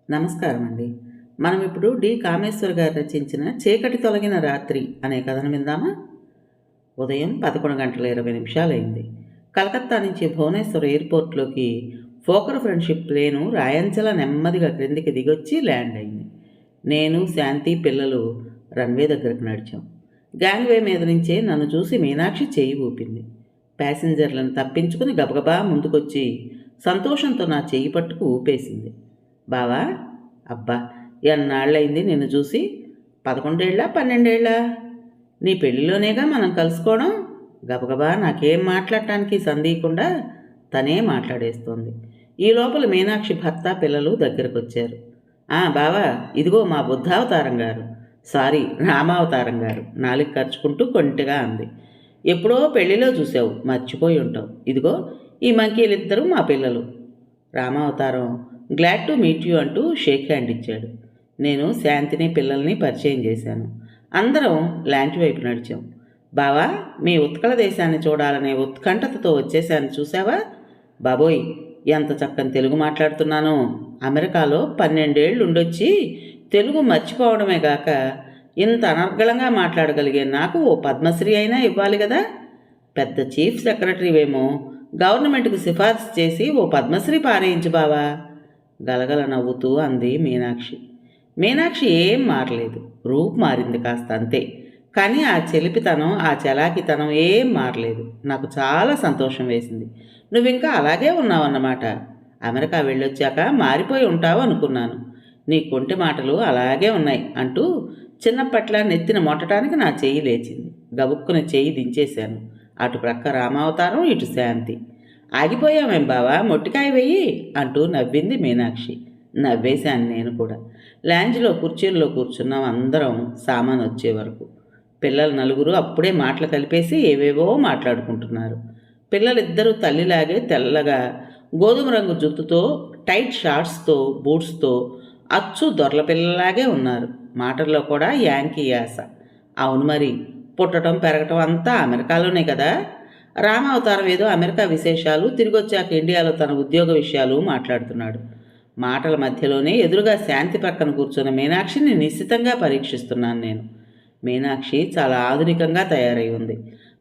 నమస్కారం అండి. మనం ఇప్పుడు కామేశ్వర్ గారు రచించిన 'చీకటి తొలగిన రాత్రి' అనే కథను విందామా? ఉదయం 11:20 కలకత్తా నుంచి భువనేశ్వర్ ఎయిర్పోర్ట్లోకి ఫోకర్ ఫ్రెండ్షిప్ ప్లేను రాయంచల నెమ్మదిగా క్రిందికి దిగొచ్చి ల్యాండ్ అయింది. నేను, శాంతి, పిల్లలు రన్వే దగ్గరకు నడిచాం. గ్యాంగ్వే మీద నుంచే నన్ను చూసి మీనాక్షి చేయి ఊపింది. ప్యాసింజర్లను తప్పించుకుని గబగబా ముందుకొచ్చి సంతోషంతో నా చెయ్యి పట్టుకు ఊపేసింది. బావా, అబ్బా, ఎన్నాళ్ళయింది నిన్ను చూసి? 11 ఏళ్ళా 12 ఏళ్ళా? నీ పెళ్ళిలోనేగా మనం కలుసుకోవడం. గబగబా నాకేం మాట్లాడటానికి సందీయకుండా తనే మాట్లాడేస్తోంది. ఈ లోపల మీనాక్షి భర్త, పిల్లలు దగ్గరకు వచ్చారు. బావా, ఇదిగో మా బుద్ధావతారం గారు, సారీ రామావతారం గారు, నాలుగు ఖర్చుకుంటూ కొంటిగా అంది. ఎప్పుడో పెళ్లిలో చూసావు, మర్చిపోయి ఉంటావు. ఇదిగో ఈ మంకీలిద్దరూ మా పిల్లలు. రామావతారం గ్లాడ్ టు మీట్ యూ అంటూ షేక్ హ్యాండ్ ఇచ్చాడు. నేను శాంతిని, పిల్లల్ని పరిచయం చేశాను. అందరం లాంచ్ వైపు నడిచాం. బావా, మీ ఉత్కళ దేశాన్ని చూడాలనే ఉత్కంఠతతో వచ్చేసాను, చూసావా? బాబోయ్, ఎంత చక్కని తెలుగు మాట్లాడుతున్నానో. అమెరికాలో 12 ఏళ్ళు ఉండొచ్చి తెలుగు మర్చిపోవడమే గాక ఇంత అనర్గళంగా మాట్లాడగలిగే నాకు ఓ పద్మశ్రీ అయినా ఇవ్వాలి కదా. పెద్ద చీఫ్ సెక్రటరీవేమో, గవర్నమెంట్కి సిఫార్సు చేసి ఓ పద్మశ్రీ పారేయించు బావా. గలగల నవ్వుతూ అంది మీనాక్షి. మీనాక్షి ఏం మారలేదు, రూపు మారింది కాస్త అంతే. కానీ ఆ చెలిపితనం, ఆ చలాకితనం ఏం మారలేదు. నాకు చాలా సంతోషం వేసింది. నువ్వింకా అలాగే ఉన్నావన్నమాట. అమెరికా వెళ్ళొచ్చాక మారిపోయి ఉంటావు అనుకున్నాను. నీ కొంటి మాటలు అలాగే ఉన్నాయి అంటూ చిన్నప్పట్లా నెత్తిన మొట్టడానికి నా చెయ్యి లేచింది. గబుక్కున చెయ్యి దించేశాను. అటు ప్రక్క రామావతారం, ఇటు శాంతి. ఆగిపోయామేం బావా, మొట్టికాయ వెయ్యి అంటూ నవ్వింది మీనాక్షి. నవ్వేశాను నేను కూడా. లాంజ్లో కుర్చీల్లో కూర్చున్నాం అందరం సామాను వచ్చే వరకు. పిల్లలు నలుగురు అప్పుడే మాటలు కలిపేసి ఏవేవో మాట్లాడుకుంటున్నారు. పిల్లలిద్దరూ తల్లిలాగే తెల్లగా గోధుమ రంగు జుత్తుతో, టైట్ షార్ట్స్తో, బూట్స్తో అచ్చు దొరల పిల్లలాగే ఉన్నారు. మాటల్లో కూడా యాంకీ యాస. అవును మరి, పుట్టడం పెరగటం అంతా అమెరికాలోనే కదా. రామావతారం ఏదో అమెరికా విశేషాలు, తిరిగొచ్చాక ఇండియాలో తన ఉద్యోగ విషయాలు మాట్లాడుతున్నాడు. మాటల మధ్యలోనే ఎదురుగా శాంతి పక్కన కూర్చున్న మీనాక్షిని నిశ్చితంగా పరీక్షిస్తున్నాను నేను. మీనాక్షి చాలా ఆధునికంగా తయారై ఉంది.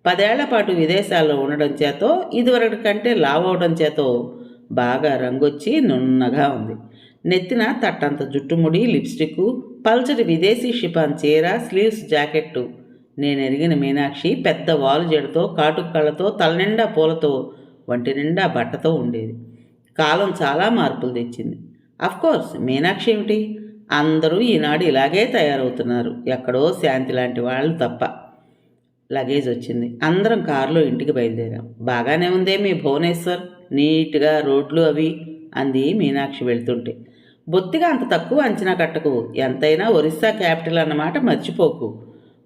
10 ఏళ్ల పాటు విదేశాల్లో ఉండడం చేతో, ఇదివరకటి కంటే లావు అవడం చేతో బాగా రంగొచ్చి నున్నగా ఉంది. నెత్తిన తట్టంత జుట్టుముడి, లిప్స్టిక్, పల్చటి విదేశీ షిఫాన్ చీర, స్లీవ్స్ జాకెట్టు. నేనెరిగిన మీనాక్షి పెద్ద వాలు జడతో, కాటుక కళ్ళతో, తలనిండా పూలతో, వంటి నిండా బట్టతో ఉండేది. కాలం చాలా మార్పులు తెచ్చింది. అఫ్కోర్స్ మీనాక్షి ఏమిటి, అందరూ ఈనాడు ఇలాగే తయారవుతున్నారు, ఎక్కడో శాంతి లాంటి వాళ్ళు తప్ప. లగేజ్ వచ్చింది. అందరం కారులో ఇంటికి బయలుదేరాం. బాగానే ఉందే మీ భువనేశ్వర్, నీట్గా రోడ్లు అవి అంది మీనాక్షి వెళ్తుంటే. బొత్తిగా అంత తక్కువ అంచనా కట్టకు, ఎంతైనా ఒరిస్సా క్యాపిటల్ అన్నమాట మర్చిపోకు.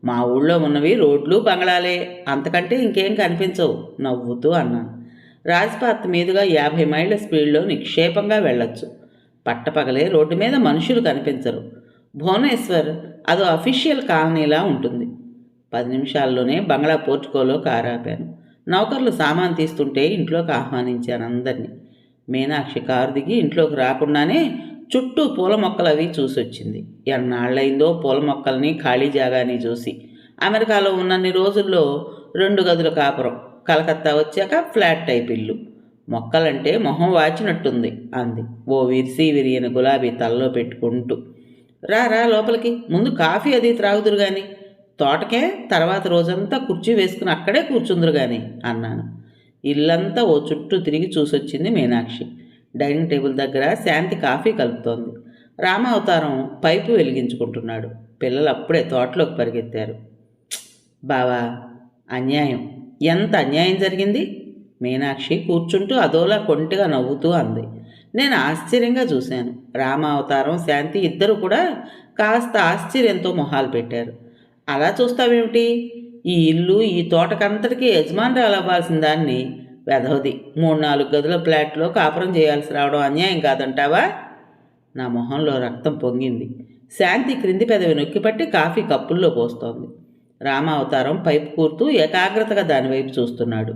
మా ఊళ్ళో ఉన్నవి రోడ్లు, బంగళాలే, అంతకంటే ఇంకేం కనిపించవు నవ్వుతూ అన్నాను. రాజ్పాత్ మీదుగా 50 మైళ్ళ స్పీడ్లో నిక్షేపంగా వెళ్ళొచ్చు. పట్టపగలే రోడ్డు మీద మనుషులు కనిపించరు. భువనేశ్వర్ అదో అఫీషియల్ కాలనీలా ఉంటుంది. 10 నిమిషాల్లోనే బంగ్లా పోర్టుకోలో కారు ఆపాను. నౌకర్లు సామాన్ తీస్తుంటే ఇంట్లోకి ఆహ్వానించాను అందరినీ. మీనాక్షి కారు దిగి ఇంట్లోకి రాకుండానే చుట్టూ పూల మొక్కలు అవి చూసొచ్చింది. ఎన్నాళ్ళైందో పూల మొక్కల్ని, ఖాళీ జాగాని చూసి. అమెరికాలో ఉన్నన్ని రోజుల్లో 2 గదుల కాపురం, కలకత్తా వచ్చాక ఫ్లాట్ టైప్ ఇల్లు. మొక్కలంటే మొహం వాచినట్టుంది అంది ఓ విరియని గులాబీ తలలో పెట్టుకుంటూ. రా రా లోపలికి, ముందు కాఫీ అది త్రాగుదురు గాని, తోటకే తర్వాత రోజంతా కుర్చీ వేసుకుని అక్కడే కూర్చుందురు గాని అన్నాను. ఇల్లంతా ఓ చుట్టూ తిరిగి చూసొచ్చింది మీనాక్షి. డైనింగ్ టేబుల్ దగ్గర శాంతి కాఫీ కలుపుతోంది. రామావతారం పైపు వెలిగించుకుంటున్నాడు. పిల్లలు అప్పుడే తోటలోకి పరిగెత్తారు. బావా, అన్యాయం, ఎంత అన్యాయం జరిగింది. మీనాక్షి కూర్చుంటూ అదోలా కొంటిగా నవ్వుతూ అంది. నేను ఆశ్చర్యంగా చూశాను. రామావతారం, శాంతి ఇద్దరు కూడా కాస్త ఆశ్చర్యంతో మొహాలు పెట్టారు. అలా చూస్తావేమిటి? ఈ ఇల్లు, ఈ తోటకంతటికీ యజమానురాలు అవ్వాల్సిన దాన్ని వెధవది 3-4 గదుల ఫ్లాట్లో కాపురం చేయాల్సి రావడం అన్యాయం కాదంటావా? నా మొహంలో రక్తం పొంగింది. శాంతి క్రింది పెదవి నొక్కిపట్టి కాఫీ కప్పుల్లో పోస్తోంది. రామావతారం పైపు కూర్తూ ఏకాగ్రతగా దానివైపు చూస్తున్నాడు.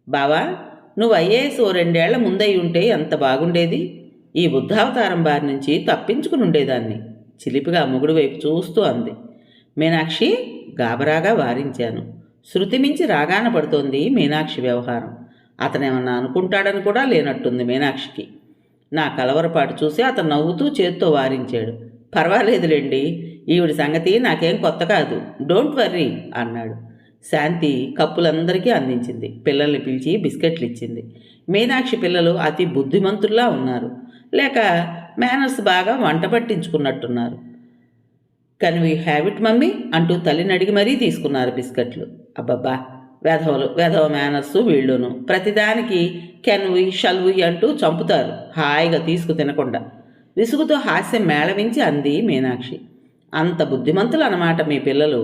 బావా, నువ్వు ఐఏఎస్ ఓ 2 ఏళ్ల ముందై ఉంటే ఎంత బాగుండేది. ఈ బుద్ధావతారం బారి నుంచి తప్పించుకుని ఉండేదాన్ని. చిలిపిగా మొగుడు వైపు చూస్తూ అంది. మీనాక్షి, గాబరాగా వారించాను. శృతి మించి రాగాన పడుతోంది మీనాక్షి వ్యవహారం. అతనేమన్నా అనుకుంటాడని కూడా లేనట్టుంది మీనాక్షికి. నా కలవరపాటు చూసి అతను నవ్వుతూ చేత్తో వారించాడు. పర్వాలేదులేండి, ఈవిడి సంగతి నాకేం కొత్త కాదు, డోంట్ వర్రీ అన్నాడు. శాంతి కప్పులందరికీ అందించింది. పిల్లల్ని పిలిచి బిస్కెట్లు ఇచ్చింది. మీనాక్షి పిల్లలు అతి బుద్ధిమంతుల్లా ఉన్నారు, లేక మేనర్స్ బాగా వంట పట్టించుకున్నట్టున్నారు. Can we have it mummy అంటూ తల్లిని అడిగి మరీ తీసుకున్నారు బిస్కెట్లు. అబ్బబ్బా, వెధవ మేనర్సు వీళ్ళును. ప్రతిదానికి కెన్ వీ, షల్ వీ అంటూ చంపుతారు హాయిగా తీసుకు తినకుండా. విసుగుతో హాస్యం మేళవించి అంది మీనాక్షి. అంత బుద్ధిమంతులు అన్నమాట మీ పిల్లలు.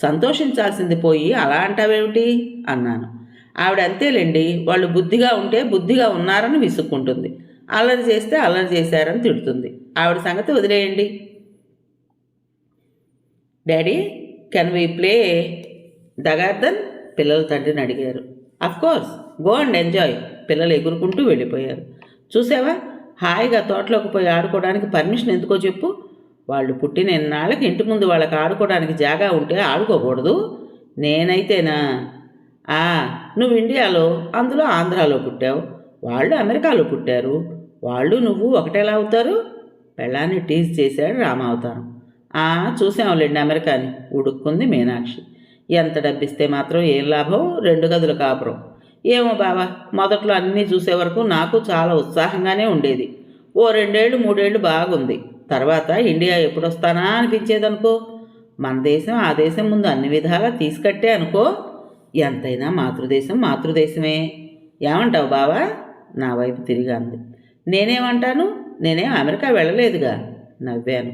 సంతోషించాల్సింది పోయి అలా అంటావేమిటి అన్నాను. ఆవిడ అంతేలేండి, వాళ్ళు బుద్ధిగా ఉంటే బుద్ధిగా ఉన్నారని విసుక్కుంటుంది, అల్లరి చేస్తే అల్లరి చేశారని తిడుతుంది. ఆవిడ సంగతి వదిలేయండి. డాడీ, కెన్ వీ ప్లే దగార్దన్ పిల్లలు తండ్రిని అడిగారు. Of course, go and enjoy. పిల్లలు ఎగురుకుంటూ వెళ్ళిపోయారు. చూసావా, హాయిగా తోటలోకి పోయి ఆడుకోవడానికి పర్మిషన్ ఎందుకో చెప్పు. వాళ్ళు పుట్టిన ఎన్నాళ్ళకి ఇంటి ముందు వాళ్ళకి ఆడుకోవడానికి జాగా ఉంటే ఆడుకోకూడదు. నేనైతేనా? నువ్వు ఇండియాలో, అందులో ఆంధ్రాలో పుట్టావు, వాళ్ళు అమెరికాలో పుట్టారు. వాళ్ళు నువ్వు ఒకటేలా అవుతారు? పెళ్ళాన్ని టీజ్ చేశాడు రామావతారం. చూసాంలేండి అమెరికాని, ఉడుక్కుంది మీనాక్షి. ఎంత డబ్బిస్తే మాత్రం ఏం లాభం, 2 గదుల కాపురం. ఏమో బావా, మొదట్లో అన్నీ చూసే వరకు నాకు చాలా ఉత్సాహంగానే ఉండేది. ఓ 2 ఏళ్ళు 3 ఏళ్ళు బాగుంది. తర్వాత ఇండియా ఎప్పుడొస్తానా అనిపించేదనుకో. మన దేశం ఆ దేశం ముందు అన్ని విధాలా తీసుకట్టే అనుకో. ఎంతైనా మాతృదేశం మాతృదేశమే. ఏమంటావు బావా? నా వైపు తిరిగి అంది. నేనేమంటాను, నేనేం అమెరికా వెళ్ళలేదుగా. నవ్వాను.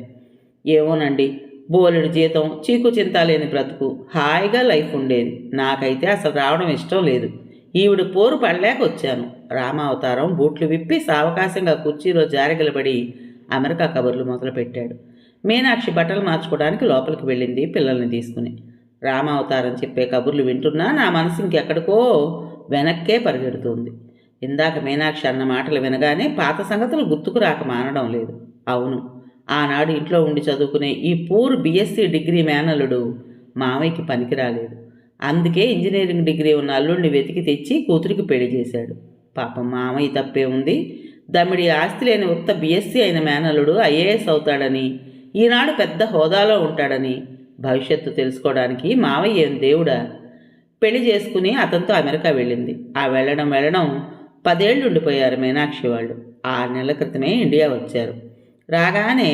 ఏమోనండి, బోలెడు జీతం, చీకు చింత లేని బ్రతుకు, హాయిగా లైఫ్ ఉండేది. నాకైతే అసలు రావడం ఇష్టం లేదు. ఈవిడ పోరు పడలేక వచ్చాను. రామావతారం బూట్లు విప్పి సావకాశంగా కుర్చీలో జారగిలబడి అమెరికా కబుర్లు మొదలుపెట్టాడు. మీనాక్షి బట్టలు మార్చుకోవడానికి లోపలికి వెళ్ళింది పిల్లల్ని తీసుకుని. రామావతారం చెప్పే కబుర్లు వింటున్నా నా మనసు ఇంకెక్కడికో వెనక్కే పరిగెడుతుంది. ఇందాక మీనాక్షి అన్న మాటలు వినగానే పాత సంగతులు గుర్తుకు రాక మానడం లేదు. అవును, ఆనాడు ఇంట్లో ఉండి చదువుకునే ఈ పూర్ బిఎస్సీ డిగ్రీ మేనల్లుడు మామయ్యకి పనికిరాలేదు. అందుకే ఇంజనీరింగ్ డిగ్రీ ఉన్న అల్లుడిని వెతికి తెచ్చి కూతురికి పెళ్లి చేశాడు. పాపం మామయ్య తప్పే ఉంది. దమిడి ఆస్తి లేని ఉత్త బిఎస్సీ అయిన మేనల్లుడు ఐఏఎస్ అవుతాడని, ఈనాడు పెద్ద హోదాలో ఉంటాడని భవిష్యత్తు తెలుసుకోవడానికి మామయ్య ఏం దేవుడా. పెళ్లి చేసుకుని అతనితో అమెరికా వెళ్ళింది. ఆ వెళ్ళడం 10 ఏళ్ళు ఉండిపోయారు మీనాక్షి వాళ్ళు. 6 నెలల క్రితమే ఇండియా వచ్చారు. రాగానే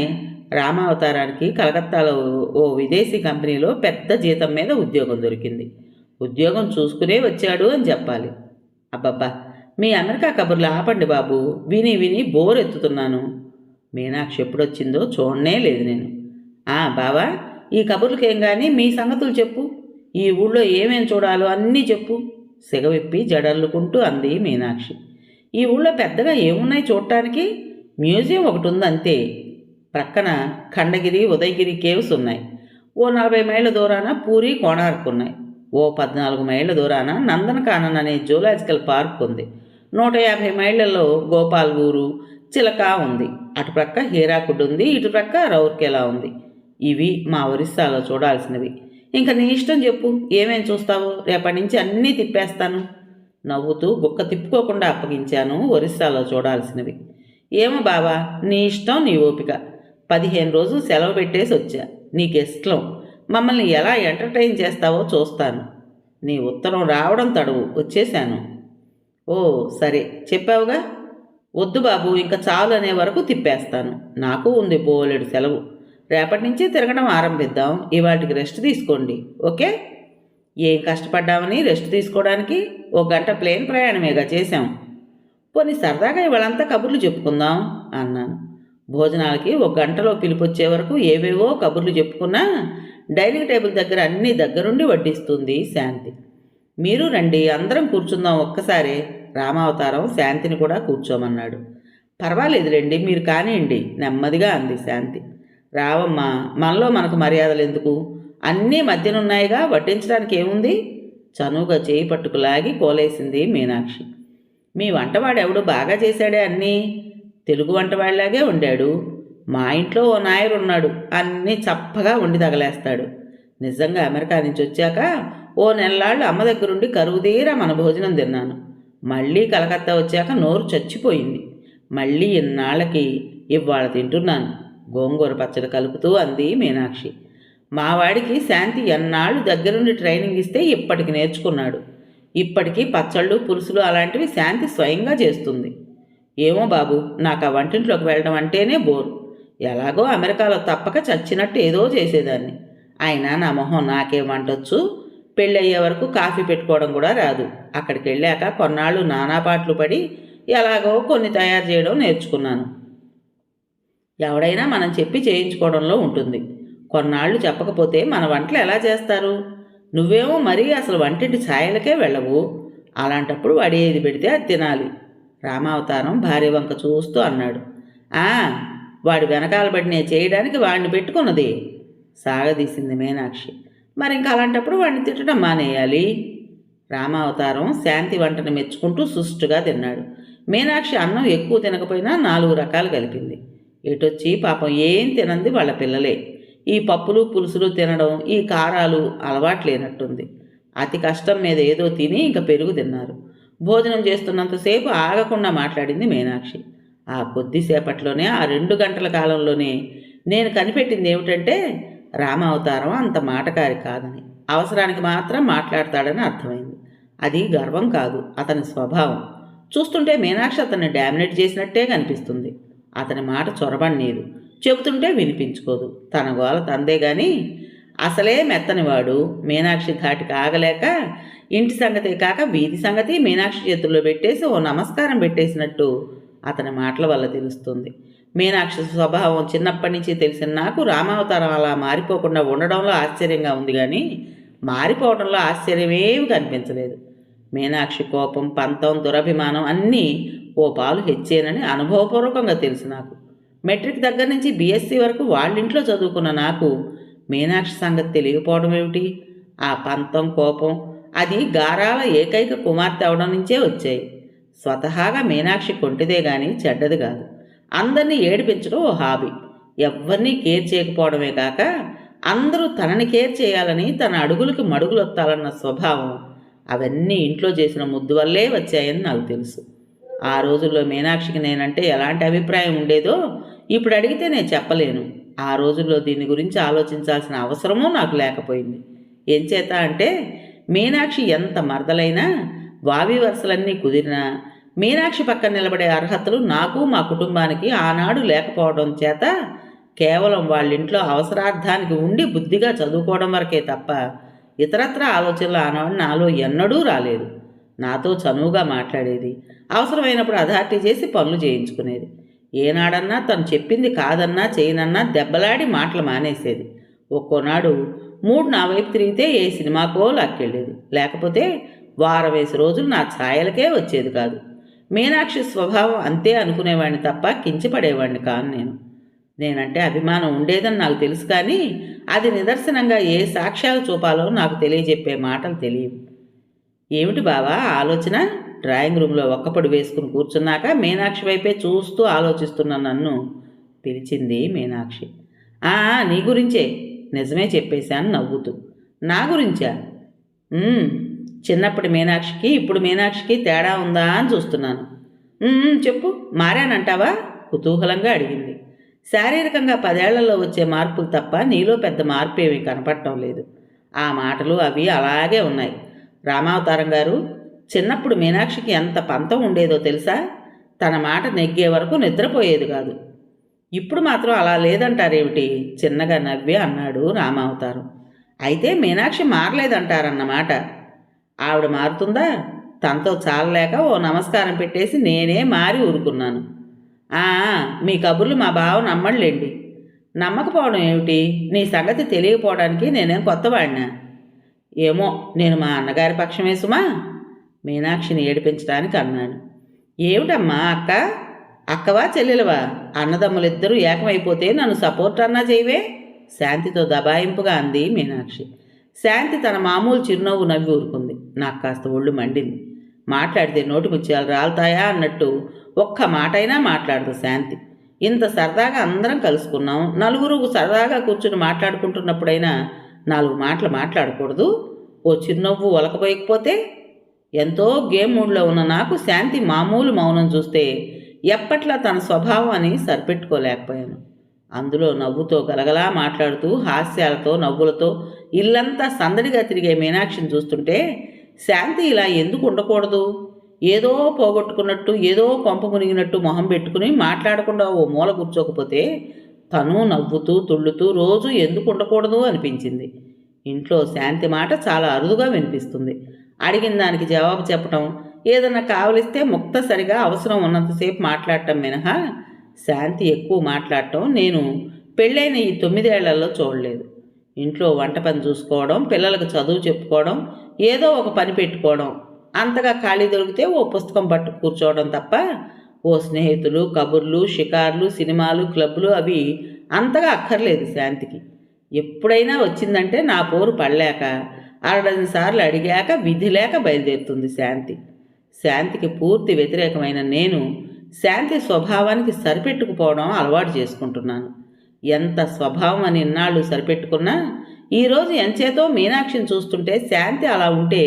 రామావతారానికి కలకత్తాలో ఓ విదేశీ కంపెనీలో పెద్ద జీతం మీద ఉద్యోగం దొరికింది. ఉద్యోగం చూసుకునే వచ్చాడు అని చెప్పాలి. అబ్బబ్బా, మీ అమెరికా కబుర్లు ఆపండి బాబు, విని విని బోర్ ఎత్తుతున్నాను. మీనాక్షి ఎప్పుడొచ్చిందో చూడనే లేదు నేను. బావా, ఈ కబుర్లకేం కానీ మీ సంగతులు చెప్పు. ఈ ఊళ్ళో ఏమేం చూడాలో అన్నీ చెప్పు. సిగవిప్పి జడల్లుకుంటూ అంది మీనాక్షి. ఈ ఊళ్ళో పెద్దగా ఏమున్నాయి చూడటానికి? మ్యూజియం ఒకటి ఉందంతే. ప్రక్కన ఖండగిరి, ఉదయగిరి కేవ్స్ ఉన్నాయి. ఓ 40 మైళ్ళ దూరాన పూరి, కోణార్క్ ఉన్నాయి. ఓ 14 మైళ్ళ దూరాన నందనకానన్ అనే జూలాజికల్ పార్క్ ఉంది. 150 మైళ్ళలో గోపాల్ ఊరు, చిలక ఉంది. అటుప్రక్క హీరాకుడ్ ఉంది, ఇటుప్రక్క రౌర్కెలా ఉంది. ఇవి మా ఒరిస్సాలో చూడాల్సినవి. ఇంకా నీ ఇష్టం చెప్పు, ఏమేం చూస్తావు? రేపటి నుంచి అన్నీ తిప్పేస్తాను. నవ్వుతూ గుక్క తిప్పుకోకుండా అప్పగించాను ఒరిస్సాలో చూడాల్సినవి. ఏమో బావా, నీ ఇష్టం, నీ ఓపిక. 15 రోజులు సెలవు పెట్టేసి వచ్చా. నీ గెస్ట్లో మమ్మల్ని ఎలా ఎంటర్టైన్ చేస్తావో చూస్తాను. నీ ఉత్తరం రావడం తడువు, వచ్చేశాను. ఓ సరే, చెప్పావుగా. వద్దు బాబు, ఇంకా చాలు అనే వరకు తిప్పేస్తాను. నాకు ఉంది బోలెడు సెలవు. రేపటి నుంచి తిరగడం ఆరంభిద్దాం. ఇవాటికి రెస్ట్ తీసుకోండి, ఓకే? ఏం కష్టపడ్డామని రెస్ట్ తీసుకోవడానికి? 1 గంట ప్లేన్ ప్రయాణమేగా చేశాం. పోనీ సరదాగా ఇవాళంతా కబుర్లు చెప్పుకుందాం అన్నాను. భోజనాలకి 1 గంటలో పిలిపొచ్చే వరకు ఏవేవో కబుర్లు చెప్పుకున్నా డైనింగ్ టేబుల్ దగ్గర అన్నీ దగ్గరుండి వడ్డిస్తుంది శాంతి. మీరు రండి, అందరం కూర్చుందాం ఒక్కసారే. రామావతారం శాంతిని కూడా కూర్చోమన్నాడు. పర్వాలేదులేండి, మీరు కానివ్వండి, నెమ్మదిగా అంది శాంతి. రావమ్మా, మనలో మనకు మర్యాదలు ఎందుకు? అన్నీ మధ్యనున్నాయిగా, వడ్డించడానికి ఏముంది? చనువుగా చేయి పట్టుకులాగి కోలేసింది మీనాక్షి. మీ వంటవాడెవడు బాగా చేశాడే అన్నీ. తెలుగు వంట వాళ్ళలాగే వండాడు. మా ఇంట్లో ఓ నాయరున్నాడు, అన్నీ చప్పగా వండి తగలేస్తాడు. నిజంగా అమెరికా నుంచి వచ్చాక ఓ నెల్లాళ్ళు అమ్మ దగ్గరుండి కరువుదీరా మన భోజనం తిన్నాను. మళ్ళీ కలకత్తా వచ్చాక నోరు చచ్చిపోయింది. మళ్ళీ ఇన్నాళ్ళకి ఇవాళ తింటున్నాను. గోంగూర పచ్చడి కలుపుతూ అంది మీనాక్షి. మా వాడికి శాంతి ఎన్నాళ్ళు దగ్గరుండి ట్రైనింగ్ ఇస్తే ఇప్పటికి నేర్చుకున్నాడు. ఇప్పటికీ పచ్చళ్ళు పులుసులు అలాంటివి శాంతి స్వయంగా చేస్తుంది. ఏమో బాబు, నాకు ఆ వంటింట్లోకి వెళ్ళడం అంటేనే బోరు. ఎలాగో అమెరికాలో తప్పక చచ్చినట్టు ఏదో చేసేదాన్ని. అయినా నా మొహం నాకేం వంటొచ్చు? పెళ్ళయ్యే వరకు కాఫీ పెట్టుకోవడం కూడా రాదు. అక్కడికి వెళ్ళాక కొన్నాళ్ళు నానాపాట్లు పడి ఎలాగో కొన్ని తయారు చేయడం నేర్చుకున్నాను. ఎవడైనా మనం చెప్పి చేయించుకోవడంలో ఉంటుంది. కొన్నాళ్ళు చెప్పకపోతే మన వంటలు ఎలా చేస్తారు? నువ్వేమో మరీ అసలు వంటింటి ఛాయలకే వెళ్ళవు. అలాంటప్పుడు వాడు ఏది పెడితే అది తినాలి. రామావతారం భార్య వంక చూస్తూ అన్నాడు. వాడి వెనకాల పడి నేను చేయడానికి వాడిని పెట్టుకున్నది సాగదీసింది మీనాక్షి. మరి ఇంకా అలాంటప్పుడు వాడిని తిట్టడం మానేయాలి. రామావతారం శాంతి వంటను మెచ్చుకుంటూ సుష్టుగా తిన్నాడు. మీనాక్షి అన్నం ఎక్కువ తినకపోయినా 4 రకాలు కలిపింది. ఎటొచ్చి పాపం ఏం తినంది వాళ్ళ పిల్లలే. ఈ పప్పులు పులుసులు తినడం, ఈ కారాలు అలవాట్లేనట్టుంది. అతి కష్టం మీద ఏదో తిని ఇంక పెరుగు తిన్నారు. భోజనం చేస్తున్నంతసేపు ఆగకుండా మాట్లాడింది మీనాక్షి. ఆ కొద్దిసేపట్లోనే, ఆ 2 గంటల కాలంలోనే నేను కనిపెట్టింది ఏమిటంటే రామావతారం అంత మాటకారి కాదని, అవసరానికి మాత్రం మాట్లాడతాడని అర్థమైంది. అది గర్వం కాదు, అతని స్వభావం. చూస్తుంటే మీనాక్షి అతన్ని డామినేట్ చేసినట్టే కనిపిస్తుంది. అతని మాట చొరబడలేదు, చెబుతుంటే వినిపించుకోదు. తన గోల తందే గాని అసలే మెత్తనివాడు. మీనాక్షి ధాటికి ఆగలేక ఇంటి సంగతే కాక వీధి సంగతి మీనాక్షి చేతుల్లో పెట్టేసి ఓ నమస్కారం పెట్టేసినట్టు అతని మాటల వల్ల తెలుస్తుంది. మీనాక్షి స్వభావం చిన్నప్పటి నుంచి తెలిసిన నాకు రామావతారం అలా మారిపోకుండా ఉండడంలో ఆశ్చర్యంగా ఉంది, కానీ మారిపోవడంలో ఆశ్చర్యమేమి కనిపించలేదు. మీనాక్షి కోపం, పంతం, దురభిమానం అన్నీ ఓ పాలు హెచ్చేనని అనుభవపూర్వకంగా తెలుసు నాకు. మెట్రిక్ దగ్గర నుంచి బీఎస్సీ వరకు వాళ్ళింట్లో చదువుకున్న నాకు మీనాక్షి సంగతి తెలియకపోవడం ఏమిటి? ఆ పంతం, కోపం అది గారాల ఏకైక కుమార్తె అవడం నుంచే వచ్చాయి. స్వతహాగా మీనాక్షి కొంటిదే గాని చెడ్డది కాదు. అందరినీ ఏడిపించడం ఓ హాబీ. ఎవరినీ కేర్ చేయకపోవడమే కాక అందరూ తనని కేర్ చేయాలని, తన అడుగులకి మడుగులొత్తాలన్న స్వభావం అవన్నీ ఇంట్లో చేసిన ముద్దు వల్లే వచ్చాయని నాకు తెలుసు. ఆ రోజుల్లో మీనాక్షికి నేనంటే ఎలాంటి అభిప్రాయం ఉండేదో ఇప్పుడు అడిగితే నేను చెప్పలేను. ఆ రోజుల్లో దీని గురించి ఆలోచించాల్సిన అవసరమూ నాకు లేకపోయింది. ఎంచేత అంటే మీనాక్షి ఎంత మరదలైనా, వావి వరుసలన్నీ కుదిరినా మీనాక్షి పక్కన నిలబడే అర్హతలు నాకు మా కుటుంబానికి ఆనాడు లేకపోవడం చేత కేవలం వాళ్ళింట్లో అవసరార్థానికి ఉండి బుద్ధిగా చదువుకోవడం వరకే తప్ప ఇతరత్ర ఆలోచనలు ఆనాడు నాలో ఎన్నడూ రాలేదు. నాతో చనువుగా మాట్లాడేది, అవసరమైనప్పుడు అథారిటీ చేసి పనులు చేయించుకునేది. ఏనాడన్నా తను చెప్పింది కాదన్నా చేయనన్నా దెబ్బలాడి మాటలు మానేసేది. ఒక్కోనాడు మూడు నా వైపు తిరిగితే ఏ సినిమాకో లాక్కెళ్ళేది, లేకపోతే వారం వేసి రోజులు నా ఛాయలకే వచ్చేది కాదు. మీనాక్షి స్వభావం అంతే అనుకునేవాడిని తప్ప కించపడేవాడిని కాను. నేనంటే అభిమానం ఉండేదని నాకు తెలుసు, కానీ అది నిదర్శనంగా ఏ సాక్ష్యాలు చూపాలో నాకు తెలియజెప్పే మాటలు తెలియవు. ఏమిటి బావా ఆలోచన? డ్రాయింగ్ రూమ్లో ఒక్కపొడి వేసుకుని కూర్చున్నాక మీనాక్షి వైపే చూస్తూ ఆలోచిస్తున్న నన్ను పిలిచింది మీనాక్షి. నీ గురించే, నిజమే చెప్పేశాను నవ్వుతూ. నా గురించా? చిన్నప్పటి మీనాక్షికి ఇప్పుడు మీనాక్షికి తేడా ఉందా అని చూస్తున్నాను. చెప్పు, మారానంటావా? కుతూహలంగా అడిగింది. శారీరకంగా 10 ఏళ్లలో వచ్చే మార్పులు తప్ప నీలో పెద్ద మార్పు ఏమీ కనపడటం లేదు. ఆ మాటలు అవి అలాగే ఉన్నాయి. రామావతారం గారు, చిన్నప్పుడు మీనాక్షికి ఎంత పంతం ఉండేదో తెలుసా? తన మాట నెగ్గే వరకు నిద్రపోయేది కాదు. ఇప్పుడు మాత్రం అలా లేదంటారేమిటి? చిన్నగా నవ్వి అన్నాడు రామావతారం. అయితే మీనాక్షి మారలేదంటారన్నమాట. ఆవిడ మారుతుందా? తనతో చాలలేక ఓ నమస్కారం పెట్టేసి నేనే మారి ఊరుకున్నాను. మీ కబుర్లు మా బావ నమ్మడులేండి. నమ్మకపోవడం ఏమిటి? నీ సంగతి తెలియకపోవడానికి నేనేం కొత్తవాడినా? ఏమో, నేను మా అన్నగారి పక్షమే సుమా. మీనాక్షిని ఏడిపించడానికి అన్నాడు. ఏమిటమ్మా అక్క? అక్కవా చెల్లెలవా? అన్నదమ్ములిద్దరూ ఏకమైపోతే నన్ను సపోర్ట్ అన్నా చేయవే? శాంతితో దబాయింపుగా అంది మీనాక్షి. శాంతి తన మామూలు చిరునవ్వు నవ్వి ఊరుకుంది. నాకు కాస్త ఒళ్ళు మండింది. మాట్లాడితే నోటి ముత్యాలు రాలుతాయా అన్నట్టు ఒక్క మాటైనా మాట్లాడదు శాంతి. ఇంత సరదాగా అందరం కలుసుకున్నాం, నలుగురు సరదాగా కూర్చుని మాట్లాడుకుంటున్నప్పుడైనా 4 మాటలు మాట్లాడకూడదు? ఓ చిరునవ్వు ఒలకపోయకపోతే? ఎంతో గేమ్ మూడ్లో ఉన్న నాకు శాంతి మామూలు మౌనం చూస్తే ఎప్పట్లా తన స్వభావం అని సరిపెట్టుకోలేకపోయాను. అందులో నవ్వుతో గలగలా మాట్లాడుతూ హాస్యాలతో నవ్వులతో ఇల్లంతా సందడిగా తిరిగే మీనాక్షిని చూస్తుంటే శాంతి ఇలా ఎందుకు ఉండకూడదు? ఏదో పోగొట్టుకున్నట్టు, ఏదో కొంప మునిగినట్టు మొహం పెట్టుకుని మాట్లాడకుండా ఓ మూల కూర్చోకపోతే తను నవ్వుతూ తుళ్ళుతూ రోజు ఎందుకు ఉండకూడదు అనిపించింది. ఇంట్లో శాంతి మాట చాలా అరుదుగా వినిపిస్తుంది. అడిగిన దానికి జవాబు చెప్పటం, ఏదన్నా కావలిస్తే ముక్తసరిగా అవసరం ఉన్నంతసేపు మాట్లాడటం మినహా శాంతి ఎక్కువ మాట్లాడటం నేను పెళ్ళైన ఈ 9 ఏళ్లలో చూడలేదు. ఇంట్లో వంట పని చూసుకోవడం, పిల్లలకు చదువు చెప్పుకోవడం, ఏదో ఒక పని పెట్టుకోవడం, అంతగా ఖాళీ దొరికితే ఓ పుస్తకం పట్టు కూర్చోవడం తప్ప ఓ స్నేహితులు, కబుర్లు, షికార్లు, సినిమాలు, క్లబ్లు అవి అంతగా అక్కర్లేదు శాంతికి. ఎప్పుడైనా వచ్చిందంటే నా పోరు పడలేక 6 సార్లు అడిగాక విధి లేక బయలుదేరుతుంది శాంతి. శాంతికి పూర్తి వ్యతిరేకమైన నేను శాంతి స్వభావానికి సరిపెట్టుకుపోవడం అలవాటు చేసుకుంటున్నాను. ఎంత స్వభావం అని ఇన్నాళ్ళు సరిపెట్టుకున్నా ఈరోజు ఎంచేతో మీనాక్షిని చూస్తుంటే శాంతి అలా ఉంటే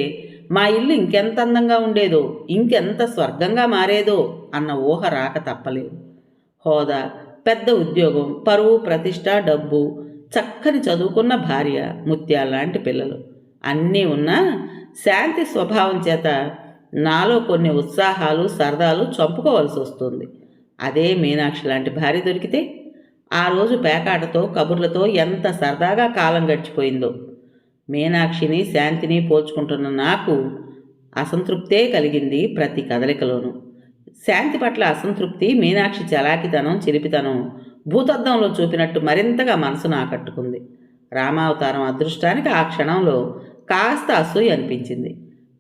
మా ఇల్లు ఇంకెంత అందంగా ఉండేదో, ఇంకెంత స్వర్గంగా మారేదో అన్న ఊహ రాక తప్పలేదు. హోదా, పెద్ద ఉద్యోగం, పరువు, ప్రతిష్ట, డబ్బు, చక్కని చదువుకున్న భార్య, ముత్యాలాంటి పిల్లలు అన్నీ ఉన్నా శాంతి స్వభావం చేత నాలో కొన్ని ఉత్సాహాలు, సరదాలు చంపుకోవలసి వస్తుంది. అదే మీనాక్షి లాంటి భార్య దొరికితే ఆ రోజు పేకాటతో, కబుర్లతో ఎంత సరదాగా కాలం గడిచిపోయిందో. మీనాక్షిని, శాంతిని పోల్చుకుంటున్న నాకు అసంతృప్తే కలిగింది ప్రతి కదలికలోనూ. శాంతి పట్ల అసంతృప్తి మీనాక్షి చలాకితనం, చిలిపితనం భూతద్దంలో చూపినట్టు మరింతగా మనసును ఆకట్టుకుంది. రామావతారం అదృష్టానికి ఆ క్షణంలో కాస్త అసూయ అనిపించింది.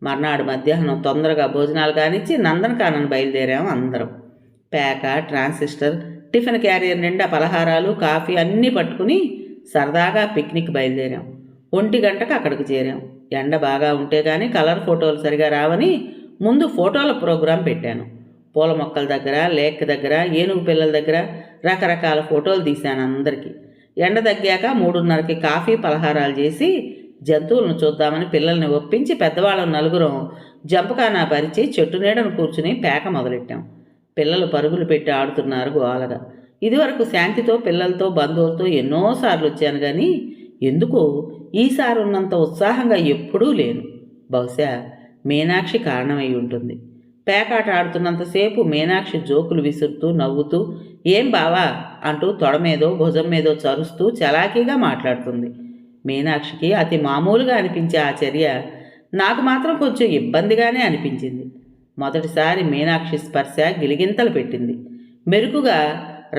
మర్నాడు మధ్యాహ్నం తొందరగా భోజనాలు కానిచ్చి నందనకానన్ బయలుదేరాం అందరం. పేక, ట్రాన్సిస్టర్, టిఫిన్ క్యారియర్ నిండా పలహారాలు, కాఫీ అన్నీ పట్టుకుని సరదాగా పిక్నిక్ బయలుదేరాం. 1 గంటకు అక్కడికి చేరాం. ఎండ బాగా ఉంటే కానీ కలర్ ఫోటోలు సరిగా రావని ముందు ఫోటోల ప్రోగ్రాం పెట్టాను. పూల మొక్కల దగ్గర, లేక్ దగ్గర, ఏనుగు పిల్లల దగ్గర రకరకాల ఫోటోలు తీశాను అందరికీ. ఎండ తగ్గాక 3:30కి కాఫీ, పలహారాలు చేసి జంతువులను చూద్దామని పిల్లల్ని ఒప్పించి పెద్దవాళ్ళం నలుగురం జంపకానా పరిచి చెట్టు నీడను కూర్చుని పేక మొదలెట్టాం. పిల్లలు పరుగులు పెట్టి ఆడుతున్నారు గోలగా. ఇదివరకు శాంతితో, పిల్లలతో, బంధువులతో ఎన్నోసార్లు వచ్చాను కానీ ఎందుకో ఈసారి ఉన్నంత ఉత్సాహంగా ఎప్పుడూ లేను. బహుశా మీనాక్షి కారణమై ఉంటుంది. పేకాట ఆడుతున్నంతసేపు మీనాక్షి జోకులు విసురుతూ, నవ్వుతూ, ఏం బావా అంటూ తొడ మీదో భుజం మీదో చరుస్తూ చలాకీగా మాట్లాడుతుంది. మీనాక్షికి అతి మామూలుగా అనిపించే ఆ చర్య నాకు మాత్రం కొంచెం ఇబ్బందిగానే అనిపించింది. మొదటిసారి మీనాక్షి స్పర్శ గిలిగింతలు పెట్టింది. మెరుకుగా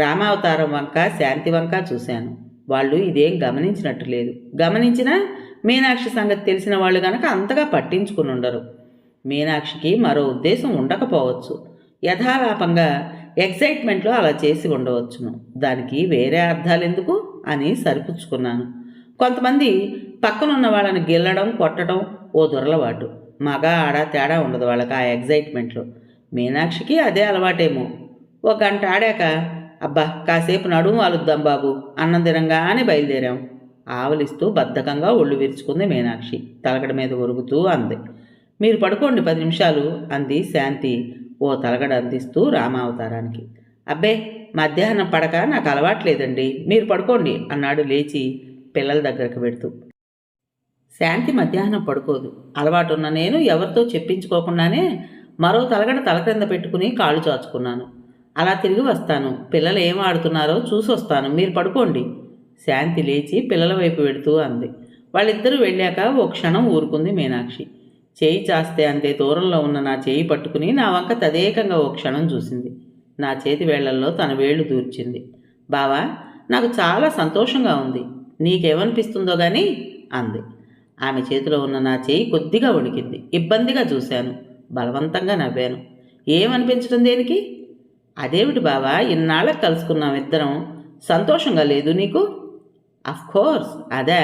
రామావతారం వంక, శాంతి వంక చూశాను. వాళ్ళు ఇదేం గమనించినట్టు లేదు. గమనించినా మీనాక్షి సంగతి తెలిసిన వాళ్ళు గనక అంతగా పట్టించుకుని ఉండరు. మీనాక్షికి మరో ఉద్దేశం ఉండకపోవచ్చు. యథాలాపంగా ఎక్సైట్మెంట్లో అలా చేసి ఉండవచ్చును. దానికి వేరే అర్థాలెందుకు అని సరిపుచ్చుకున్నాను. కొంతమంది పక్కనున్న వాళ్ళని గిల్లడం, కొట్టడం ఓ దురలవాటు. మగ, ఆడ తేడా ఉండదు వాళ్ళకి ఆ ఎగ్జైట్మెంట్లో. మీనాక్షికి అదే అలవాటేమో. 1 గంట ఆడాక అబ్బా కాసేపు నడుము వాలుద్దాం బాబు అన్నం తినంగానే బయలుదేరాం. ఆవలిస్తూ బద్ధకంగా ఒళ్ళు విరుచుకుంది మీనాక్షి. తలగడ మీద ఒరుగుతూ అంది. మీరు పడుకోండి 10 నిమిషాలు అంది శాంతి ఓ తలగడ అందిస్తూ రామావతారానికి. అబ్బే మధ్యాహ్నం పడక నాకు అలవాట్లేదండి, మీరు పడుకోండి అన్నాడు లేచి పిల్లల దగ్గరకు పెడుతూ. శాంతి మధ్యాహ్నం పడుకోదు. అలవాటున్న నేను ఎవరితో చెప్పించుకోకుండానే మరో తలగడ తల క్రింద పెట్టుకుని కాళ్ళు చాచుకున్నాను. అలా తిరిగి వస్తాను, పిల్లలు ఏం ఆడుతున్నారో చూసొస్తాను, మీరు పడుకోండి. శాంతి లేచి పిల్లల వైపు వెడుతూ అంది. వాళ్ళిద్దరూ వెళ్ళాక ఓ క్షణం ఊరుకుంది మీనాక్షి. చేయి చాస్తే అంతే దూరంలో ఉన్న నా చేయి పట్టుకుని నా వంక తదేకంగా ఓ క్షణం చూసింది. నా చేతి వేళ్లల్లో తన వేళ్లు దూర్చింది. బావా నాకు చాలా సంతోషంగా ఉంది, నీకేమనిపిస్తుందో గాని అంది. ఆమె చేతిలో ఉన్న నా చేయి కొద్దిగా వణికింది. ఇబ్బందిగా చూశాను. బలవంతంగా నవ్వాను. ఏమనిపించడం దేనికి? అదేమిటి బావా, ఇన్నాళ్ళకి కలుసుకున్నాం ఇద్దరం, సంతోషంగా లేదు నీకు? అఫ్కోర్స్ అదే,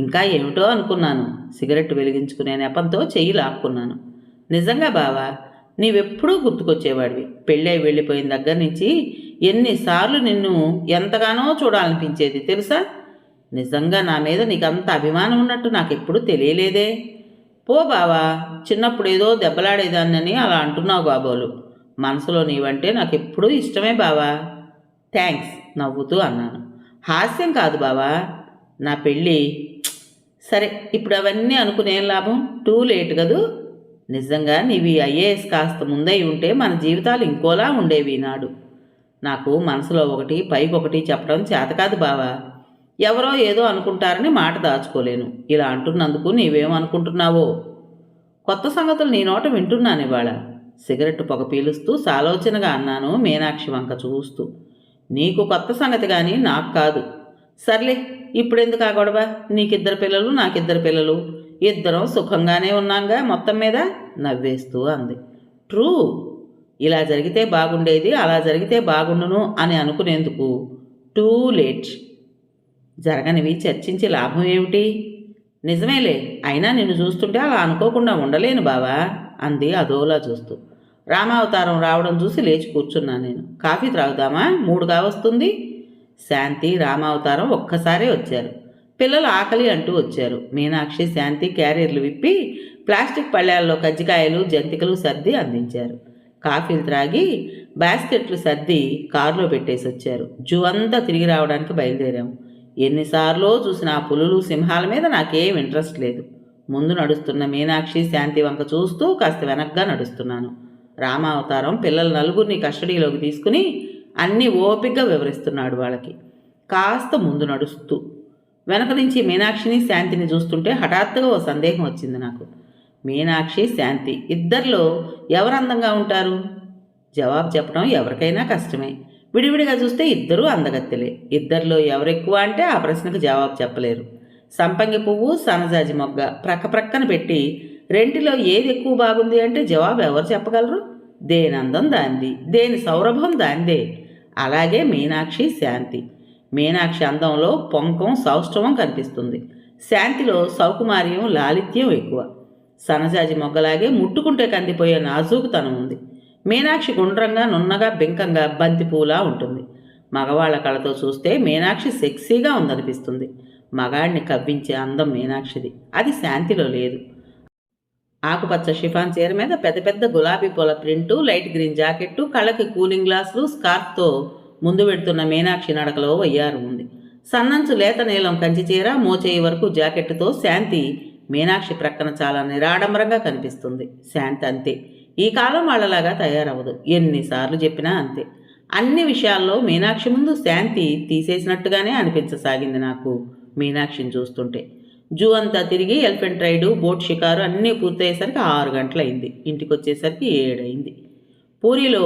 ఇంకా ఏమిటో అనుకున్నాను. సిగరెట్ వెలిగించుకునే నెపంతో చెయ్యి లాక్కున్నాను. నిజంగా బావా, నీవెప్పుడూ గుర్తుకొచ్చేవాడివి. పెళ్ళై వెళ్ళిపోయిన దగ్గర నుంచి ఎన్నిసార్లు నిన్ను ఎంతగానో చూడాలనిపించేది తెలుసా? నిజంగా నా మీద నీకంత అభిమానం ఉన్నట్టు నాకెప్పుడూ తెలియలేదే. పో బావా, చిన్నప్పుడు ఏదో దెబ్బలాడేదాన్నని అలా అంటున్నావు కాబోలు. మనసులో నీవంటే నాకెప్పుడూ ఇష్టమే బావా. థ్యాంక్స్ నవ్వుతూ అన్నాను. హాస్యం కాదు బావా, నా పెళ్ళి. సరే, ఇప్పుడు అవన్నీ అనుకునేం లాభం? టూ లేట్ కదూ. నిజంగా నీవి ఐఏఎస్ కాస్త ముందై ఉంటే మన జీవితాలు ఇంకోలా ఉండేవి నాడు. నాకు మనసులో ఒకటి పైకొకటి చెప్పడం చేత కాదు బావా. ఎవరో ఏదో అనుకుంటారని మాట దాచుకోలేను. ఇలా అంటున్నందుకు నీవేమనుకుంటున్నావో. కొత్త సంగతులు నీ నోట వింటున్నాను ఇవాళ. సిగరెట్ పొగ పీలుస్తూ సాలోచనగా అన్నాను మీనాక్షి వంక చూస్తూ. నీకు కొత్త సంగతి కానీ నాకు కాదు. సర్లే, ఇప్పుడెందుకు ఆ గొడవ? నీకిద్దరు పిల్లలు, నాకిద్దరు పిల్లలు, ఇద్దరం సుఖంగానే ఉన్నాంగా మొత్తం మీద నవ్వేస్తూ అంది. ట్రూ. ఇలా జరిగితే బాగుండేది, అలా జరిగితే బాగుండును అని అనుకునేందుకు టూ లేట్. జరగనివి చర్చించి లాభం ఏమిటి? నిజమేలే, అయినా నిన్ను చూస్తుంటే అలా అనుకోకుండా ఉండలేను బావా అంది అదోలా చూస్తూ. రామావతారం రావడం చూసి లేచి కూర్చున్నాను నేను. కాఫీ త్రాగుదామా? 3 కావస్తుంది. శాంతి రామావతారం ఒక్కసారే వచ్చారు. పిల్లలు ఆకలి అంటూ వచ్చారు. మీనాక్షి శాంతి క్యారియర్లు విప్పి ప్లాస్టిక్ పళ్ళాల్లో కజ్జికాయలు జంతికలు సర్ది అందించారు. కాఫీలు త్రాగి బాస్కెట్లు సర్ది కారులో పెట్టేసి వచ్చారు. జూ అంతా తిరిగి రావడానికి బయలుదేరాము. ఎన్నిసార్లో చూసిన ఆ పులులు సింహాల మీద నాకేం ఇంట్రెస్ట్ లేదు. ముందు నడుస్తున్న మీనాక్షి శాంతి వంక చూస్తూ కాస్త వెనక్గా నడుస్తున్నాను. రామావతారం పిల్లల నలుగురిని కస్టడీలోకి తీసుకుని అన్నీ ఓపిగ్గా వివరిస్తున్నాడు వాళ్ళకి, కాస్త ముందు నడుస్తూ. వెనక నుంచి మీనాక్షిని శాంతిని చూస్తుంటే హఠాత్తుగా ఓ సందేహం వచ్చింది నాకు. మీనాక్షి శాంతి ఇద్దరిలో ఎవరు అందంగా ఉంటారు? జవాబు చెప్పడం ఎవరికైనా కష్టమే. విడివిడిగా చూస్తే ఇద్దరూ అందగత్తెలే. ఇద్దరిలో ఎవరెక్కువ అంటే ఆ ప్రశ్నకు జవాబు చెప్పలేరు. సంపంగి పువ్వు, సన్నజాజి మొగ్గ ప్రక్కన పెట్టి రెంటిలో ఏది ఎక్కువ బాగుంది అంటే జవాబు ఎవరు చెప్పగలరు? దేని అందం దాంది, దేని సౌరభం దాందే. అలాగే మీనాక్షి శాంతి. మీనాక్షి అందంలో పొంకం సౌష్ఠవం కనిపిస్తుంది. శాంతిలో సౌకుమార్యం లాలిత్యం ఎక్కువ. సన్నజాజి మొగ్గలాగే ముట్టుకుంటే కందిపోయే నాజూకుతనం ఉంది. మీనాక్షి గుండ్రంగా నున్నగా బింకంగా బంతిపూలా ఉంటుంది. మగవాళ్ల కళతో చూస్తే మీనాక్షి సెక్సీగా ఉందనిపిస్తుంది. మగాడిని కవ్వించే అందం మీనాక్షిది. అది శాంతిలో లేదు. ఆకుపచ్చ షిఫాన్ చీర మీద పెద్ద పెద్ద గులాబీ పూల ప్రింటు, లైట్ గ్రీన్ జాకెట్టు, కళ్ళకి కూలింగ్ గ్లాసులు, స్కార్ఫ్తో ముందు పెడుతున్న మీనాక్షి నడకలో వయ్యారం ఉంది. సన్నంచు లేత నీలం కంచి చీర, మోచేయి వరకు జాకెట్టుతో శాంతి మీనాక్షి ప్రక్కన చాలా నిరాడంబరంగా కనిపిస్తుంది. శాంతి అంతే. ఈ కాలం వాళ్ళలాగా తయారవ్వదు. ఎన్నిసార్లు చెప్పినా అంతే. అన్ని విషయాల్లో మీనాక్షి ముందు శాంతి తీసేసినట్టుగానే అనిపించసాగింది నాకు మీనాక్షిని చూస్తుంటే. జూ అంతా తిరిగి ఎలిఫెంట్ రైడు, బోట్ షికారు అన్నీ పూర్తయ్యేసరికి 6 గంటలైంది. ఇంటికి వచ్చేసరికి 7 అయింది. పూరిలో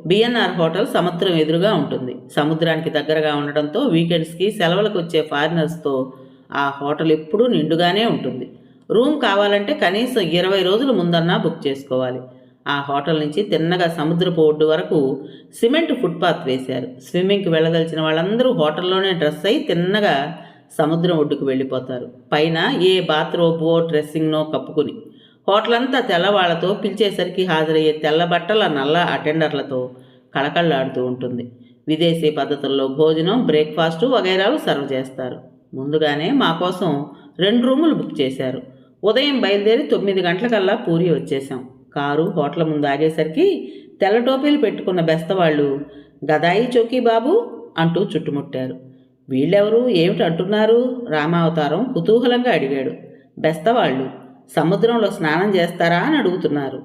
బిఎన్ఆర్ హోటల్ సముద్రం ఎదురుగా ఉంటుంది. సముద్రానికి దగ్గరగా ఉండడంతో వీకెండ్స్కి సెలవులకు వచ్చే ఫారినర్స్తో ఆ హోటల్ ఎప్పుడూ నిండుగానే ఉంటుంది. రూమ్ కావాలంటే కనీసం 20 రోజుల ముందన్నా బుక్ చేసుకోవాలి. ఆ హోటల్ నుంచి తిన్నగా సముద్రపు ఒడ్డు వరకు సిమెంట్ ఫుట్పాత్ వేశారు. స్విమ్మింగ్కి వెళ్ళదలిచిన వాళ్ళందరూ హోటల్లోనే డ్రెస్ అయి తిన్నగా సముద్రం ఒడ్డుకు వెళ్ళిపోతారు. పైన ఏ బాత్రోబో డ్రెస్సింగ్నో కప్పుకుని. హోటల్ అంతా తెల్లవాళ్లతో, పిలిచేసరికి హాజరయ్యే తెల్ల బట్టల నల్ల అటెండర్లతో కళకళలాడుతూ ఉంటుంది. విదేశీ పద్ధతుల్లో భోజనం, బ్రేక్ఫాస్టు వగైరాలు సర్వ్ చేస్తారు. ముందుగానే మా కోసం 2 రూములు బుక్ చేశారు. ఉదయం బయలుదేరి 9 గంటలకల్లా పూరి వచ్చేసాం. కారు హోటల్ ముందు ఆగేసరికి తెల్ల టోపీలు పెట్టుకున్న బెస్తవాళ్ళు గదాయి చౌకీ బాబు అంటూ చుట్టుముట్టారు. వీళ్ళెవరు, ఏమిటి అంటున్నారు? రామావతారం కుతూహలంగా అడిగాడు. బెస్తవాళ్ళు సముద్రంలో స్నానం చేస్తారా అని అడుగుతున్నారు.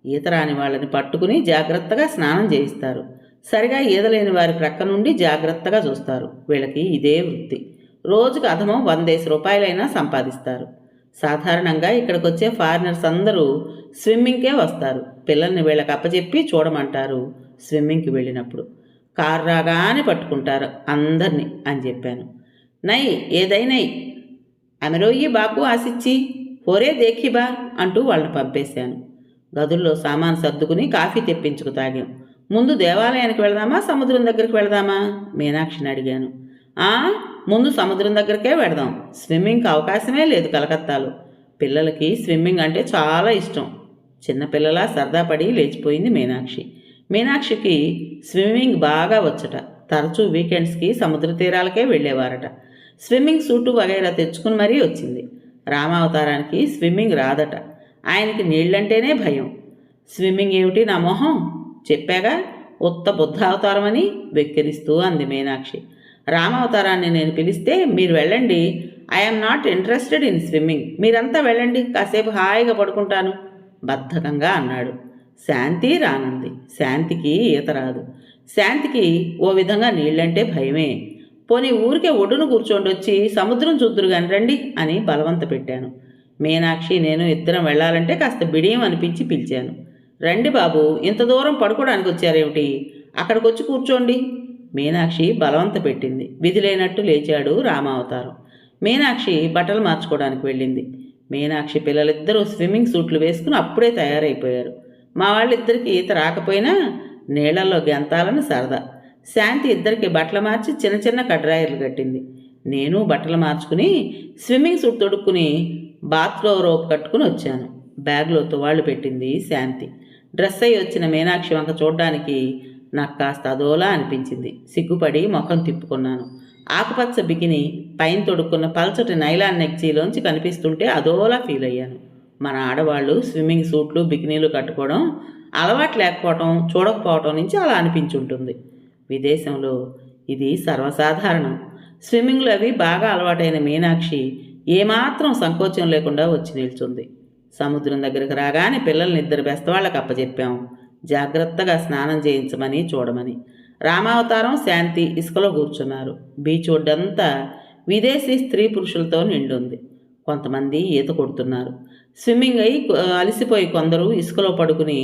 ఈత రాని వాళ్ళని పట్టుకుని జాగ్రత్తగా స్నానం చేయిస్తారు. సరిగా ఈదలేని వారి ప్రక్క నుండి జాగ్రత్తగా చూస్తారు. వీళ్ళకి ఇదే వృత్తి. రోజుకు అధమం 100 రూపాయలైనా సంపాదిస్తారు. సాధారణంగా ఇక్కడికి వచ్చే ఫారినర్స్ అందరూ స్విమ్మింగ్కే వస్తారు. పిల్లల్ని వీళ్ళకి అప్పచెప్పి చూడమంటారు. స్విమ్మింగ్కి వెళ్ళినప్పుడు కారు రాగానే పట్టుకుంటారు అందరినీ అని చెప్పాను. నై ఏదైనా అమెరోయి బాకు ఆశిచ్చి హోరే దేఖిబా అంటూ వాళ్ళని పంపేశాను. గదుల్లో సామాను సర్దుకుని కాఫీ తెప్పించుకు తాగాం. ముందు దేవాలయానికి వెళదామా, సముద్రం దగ్గరికి వెళదామా? మీనాక్షిని అడిగాను. ముందు సముద్రం దగ్గరికే వెళదాం. స్విమ్మింగ్కి అవకాశమే లేదు కలకత్తాలో. పిల్లలకి స్విమ్మింగ్ అంటే చాలా ఇష్టం. చిన్నపిల్లలా సరదా పడి లేచిపోయింది మీనాక్షి. మీనాక్షికి స్విమ్మింగ్ బాగా వచ్చట. తరచూ వీకెండ్స్కి సముద్ర తీరాలకే వెళ్ళేవారట. స్విమ్మింగ్ సూటు వగైరా తెచ్చుకుని మరీ వచ్చింది. రామావతారానికి స్విమ్మింగ్ రాదట. ఆయనకి నీళ్ళంటేనే భయం. స్విమ్మింగ్ ఏమిటి నా మొహం, చెప్పాగా ఉత్త బుద్ధావతారం అని వెక్కిరిస్తూ అంది మీనాక్షి. రామావతారాన్ని నేను పిలిస్తే మీరు వెళ్ళండి, I'm not interested in swimming, మీరంతా వెళ్ళండి, కాసేపు హాయిగా పడుకుంటాను బద్ధకంగా అన్నాడు. శాంతి రానంది. శాంతికి ఈత రాదు. శాంతికి ఓ విధంగా నీళ్ళంటే భయమే. పోనీ ఊరికే ఒడ్డును కూర్చోండి, వచ్చి సముద్రం చూద్దురు కాని రండి అని బలవంత పెట్టాను. మీనాక్షి నేను ఇద్దరం వెళ్ళాలంటే కాస్త బిడియం అనిపించి పిలిచాను. రండి బాబు, ఇంత దూరం పడుకోవడానికి వచ్చారేమిటి, అక్కడికి వచ్చి కూర్చోండి. మీనాక్షి బలవంత పెట్టింది. విధి లేనట్టు లేచాడు రామావతారం. మీనాక్షి బట్టలు మార్చుకోవడానికి వెళ్ళింది. మీనాక్షి పిల్లలిద్దరూ స్విమ్మింగ్ సూట్లు వేసుకుని అప్పుడే తయారైపోయారు. మా వాళ్ళిద్దరికీ ఈత రాకపోయినా నీళ్లలో గెంతాలని సరదా. శాంతి ఇద్దరికి బట్టలు మార్చి చిన్న చిన్న కడ్రాయర్లు కట్టింది. నేను బట్టలు మార్చుకుని స్విమ్మింగ్ సూట్ తొడుక్కుని బాత్లో రోప్ కట్టుకుని వచ్చాను. బ్యాగ్లో తువాళ్ళు పెట్టింది శాంతి. డ్రెస్ అయి వచ్చిన మీనాక్షి వంక చూడ్డానికి నాకు కాస్త అదోలా అనిపించింది. సిగ్గుపడి ముఖం తిప్పుకున్నాను. ఆకుపచ్చ బికిని పైన తొడుక్కున్న పల్చటి నైలాన్ నెక్చీలోంచి కనిపిస్తుంటే అదోలా ఫీల్ అయ్యాను. మన ఆడవాళ్ళు స్విమ్మింగ్ సూట్లు బికినీలు కట్టుకోవడం అలవాటు లేకపోవటం, చూడకపోవటం నుంచి అలా అనిపించుంటుంది. విదేశంలో ఇది సర్వసాధారణం. స్విమ్మింగ్లు అవి బాగా అలవాటైన మీనాక్షి ఏమాత్రం సంకోచం లేకుండా వచ్చి నిల్చుంది. సముద్రం దగ్గరకు రాగానే పిల్లల్ని ఇద్దరు బెస్తవాళ్ళకి అప్పచెప్పాం. జాగ్రత్తగా స్నానం చేయించమని చూడమని. రామావతారం శాంతి ఇసుకలో కూర్చున్నారు. బీచ్ ఒడ్డంతా విదేశీ స్త్రీ పురుషులతో నిండుంది. కొంతమంది ఈత కొడుతున్నారు. స్విమ్మింగ్ అయి అలసిపోయి కొందరు ఇసుకలో పడుకుని